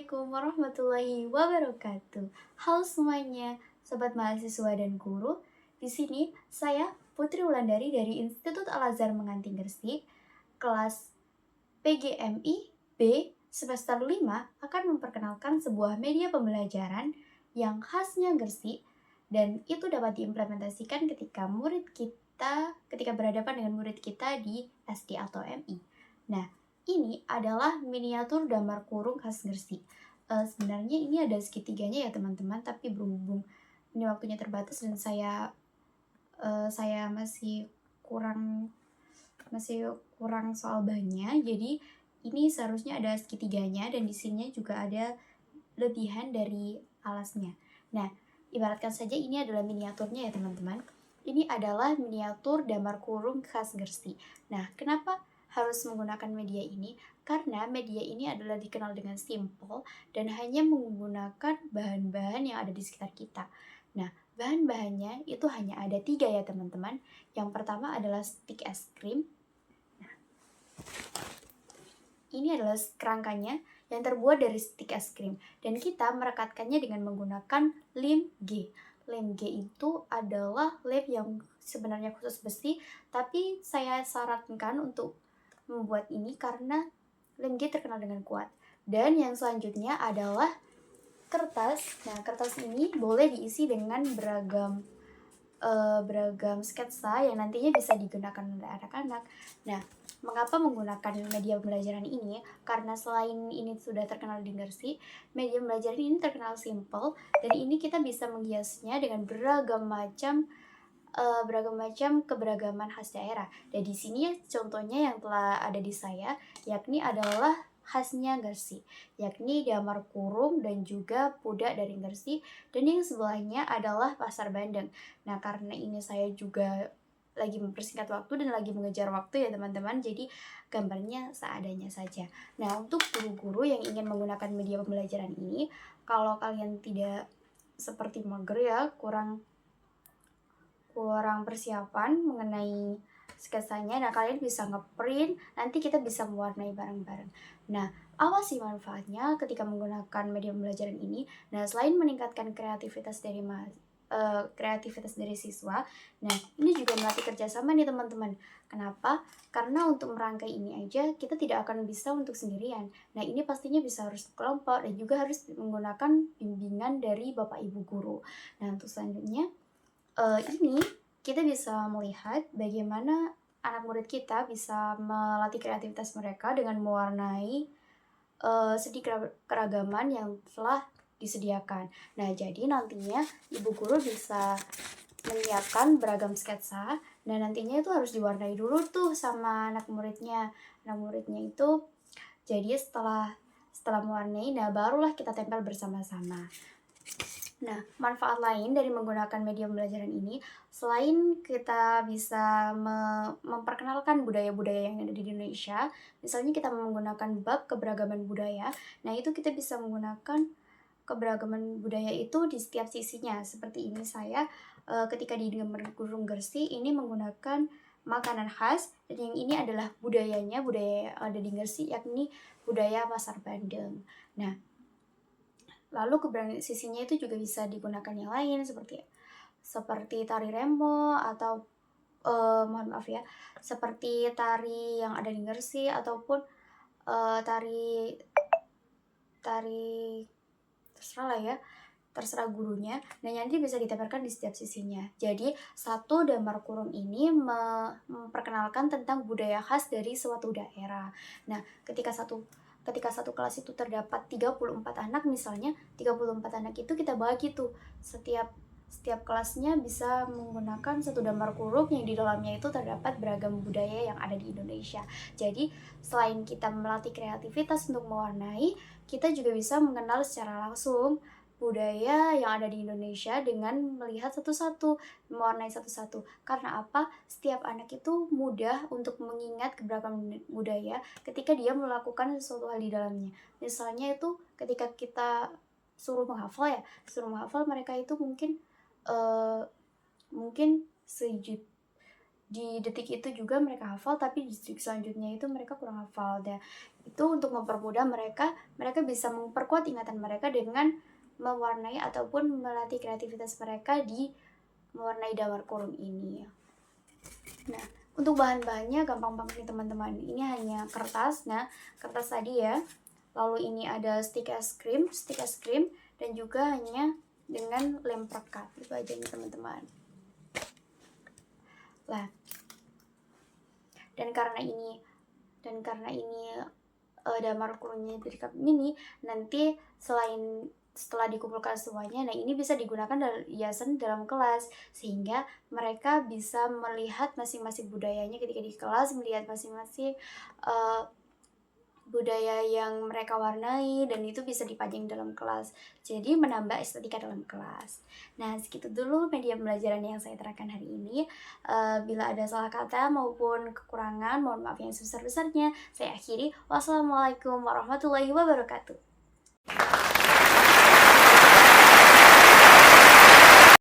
Assalamualaikum warahmatullahi wabarakatuh. Halo semuanya, sobat mahasiswa dan guru. Di sini saya Putri Wulandari dari Institut Al-Azhar Menganti Gresik, kelas PGMI B semester 5 akan memperkenalkan sebuah media pembelajaran yang khasnya Gresik dan itu dapat diimplementasikan ketika berhadapan dengan murid kita di SD atau MI. Nah, ini adalah miniatur damar kurung khas Gresik. Sebenarnya ini ada segitiganya ya teman-teman, tapi berhubung ini waktunya terbatas dan saya masih kurang soal bahannya, jadi ini seharusnya ada segitiganya dan di sini juga ada lebihan dari alasnya. Nah, ibaratkan saja ini adalah miniaturnya ya teman-teman. Ini adalah miniatur damar kurung khas Gresik. Nah, kenapa harus menggunakan media ini? Karena media ini adalah dikenal dengan simple dan hanya menggunakan bahan-bahan yang ada di sekitar kita. Nah, bahan-bahannya itu hanya ada 3 ya teman-teman. Yang pertama adalah stik es krim. Ini adalah kerangkanya yang terbuat dari stik es krim dan kita merekatkannya dengan menggunakan lem G. Lem G itu adalah lem yang sebenarnya khusus besi, tapi saya sarankan untuk membuat ini karena lem G terkenal dengan kuat. Dan yang selanjutnya adalah kertas. Nah, kertas ini boleh diisi dengan beragam sketsa yang nantinya bisa digunakan oleh anak-anak. Nah, mengapa menggunakan media pembelajaran ini? Karena selain ini sudah terkenal di Gresik, media pembelajaran ini terkenal simple dan ini kita bisa menghiasnya dengan beragam macam keberagaman khas daerah. Dan di sini contohnya yang telah ada di saya, yakni adalah khasnya Gresik, yakni damar kurung dan juga pudak dari Gresik, dan yang sebelahnya adalah pasar bandeng. Nah, karena ini saya juga lagi mempersingkat waktu dan lagi mengejar waktu ya teman-teman, jadi gambarnya seadanya saja. Nah, untuk guru-guru yang ingin menggunakan media pembelajaran ini, kalau kalian tidak seperti mager ya, kurang persiapan mengenai sketsanya, nah kalian bisa ngeprint, nanti kita bisa mewarnai bareng-bareng. Nah, apa sih manfaatnya ketika menggunakan media pembelajaran ini? Nah, selain meningkatkan kreativitas dari siswa, nah ini juga melatih kerjasama nih teman-teman. Kenapa? Karena untuk merangkai ini aja kita tidak akan bisa untuk sendirian. Nah, ini pastinya bisa harus kelompok dan juga harus menggunakan bimbingan dari Bapak Ibu guru. Nah, untuk selanjutnya ini kita bisa melihat bagaimana anak murid kita bisa melatih kreativitas mereka dengan mewarnai seni keragaman yang telah disediakan. Nah, jadi nantinya ibu guru bisa menyiapkan beragam sketsa. Nah, nantinya itu harus diwarnai dulu tuh sama anak muridnya. Anak muridnya itu jadi setelah mewarnai, nah barulah kita tempel bersama-sama. Nah, manfaat lain dari menggunakan media pembelajaran ini, selain kita bisa memperkenalkan budaya-budaya yang ada di Indonesia, misalnya kita menggunakan bab keberagaman budaya, nah itu kita bisa menggunakan keberagaman budaya itu di setiap sisinya. Seperti ini saya ketika di Gurung Gresik ini menggunakan makanan khas, dan yang ini adalah budaya yang ada di Gresik, yakni budaya pasar bandeng. Nah, lalu sisinya itu juga bisa digunakan yang lain seperti tari remo atau mohon maaf ya, seperti tari yang ada di Gresik ataupun tari terserah lah ya, terserah gurunya. Nah, nanti bisa ditempelkan di setiap sisinya. Jadi, satu damar kurung ini memperkenalkan tentang budaya khas dari suatu daerah. Nah, ketika satu kelas itu terdapat 34 anak misalnya, 34 anak itu kita bagi tuh, setiap kelasnya bisa menggunakan satu damar kurung yang di dalamnya itu terdapat beragam budaya yang ada di Indonesia. Jadi, selain kita melatih kreativitas untuk mewarnai, kita juga bisa mengenal secara langsung budaya yang ada di Indonesia dengan melihat satu-satu, mewarnai satu-satu. Karena apa? Setiap anak itu mudah untuk mengingat keberagaman budaya ketika dia melakukan sesuatu hal di dalamnya. Misalnya itu ketika kita suruh menghafal mereka itu mungkin di detik itu juga mereka hafal, tapi di detik selanjutnya itu mereka kurang hafal. Dan itu untuk mempermudah mereka, mereka bisa memperkuat ingatan mereka dengan mewarnai ataupun melatih kreativitas mereka di mewarnai damar kurung ini. Nah, untuk bahan-bahannya gampang banget nih teman-teman. Ini hanya kertas. Nah, kertas tadi ya. Lalu ini ada stick es krim, dan juga hanya dengan lem perekat. Itu aja nih teman-teman. Lah, dan karena ini damar kurungnya dari cup mini, nanti setelah dikumpulkan semuanya, nah ini bisa digunakan hiasan dalam kelas, sehingga mereka bisa melihat masing-masing budayanya ketika di kelas, melihat masing-masing budaya yang mereka warnai, dan itu bisa dipajang dalam kelas, jadi menambah estetika dalam kelas. Nah, segitu dulu media pembelajaran yang saya terangkan hari ini. Bila ada salah kata maupun kekurangan, mohon maaf yang sebesar-besarnya. Saya akhiri. Wassalamualaikum warahmatullahi wabarakatuh.